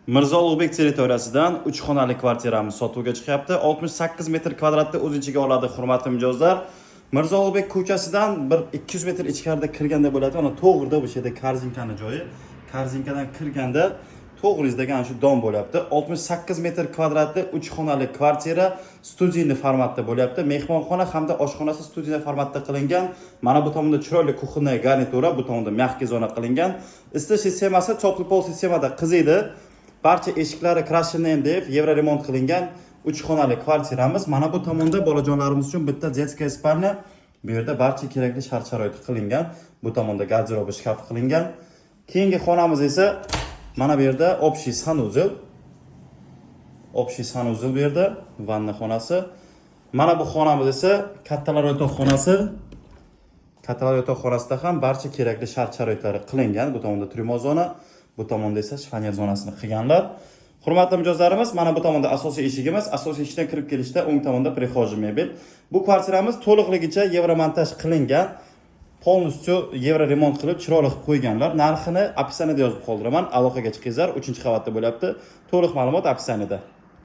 Mirzo Ulug'bek territoriyasidan 3 xonali kvartiramiz sotuvga chiqyapti. 68 metr kvadratni o'z ichiga oladi, hurmatli mijozlar. Mirzo Ulug'bek ko'chasidan bir 200 metr ichkarida kirganda bo'ladi. Mana to'g'rida bu yerda korzinkani joyi. Korzinkadan kirganda to'g'rizdagi ana shu dom bo'lyapti. 68 metr kvadratli 3 xonali kvartira studiyli formatda bo'lyapti. Mehmonxona hamda oshxonasi studiyli formatda qilingan. Mana bu tomonda chiroyli kuxonniy garnitura, bu tomonda mягкий zona qilingan. Isitish sistemasi teplый pol sistemada qiziydi. Barcha eshiklari krashenный deb yevro remont qilingan 3 xonali kvartiramiz. Mana bu tomonda bolajonlarimiz uchun bitta детская spalnya. Bu yerda barcha kerakli shart-sharoit qilingan. Bu tomonda garderob shkaf qilingan. Keyingi xonamiz esa mana bu yerda общий sanuzel. Общий sanuzel bu yerda vanna xonasi. Mana bu xonamiz esa kattalar yotoqxonasi. Kattalar yotoqxonasida ham barcha kerakli shart-sharoitlari qilingan. Bu tomonda trimo zona, bu tomonda esa shifonier zonasini qilganlar. Hurmatli mijozlarimiz, mana bu tomonda asosiy eshigimiz, asosiy eshikdan kirib kelishda o'ng tomonda prixojniy mebel. Bu kvartiramiz to'liqligicha yevromontaj qilingan. Polностью yevro remont qilib chiroyli qilib qo'yganlar. Narxini opsiyaniyada yozib qoldiraman. Aloqaga chiqingizlar, 3-qavatda bo'lyapti. To'liq ma'lumot opsiyaniyada.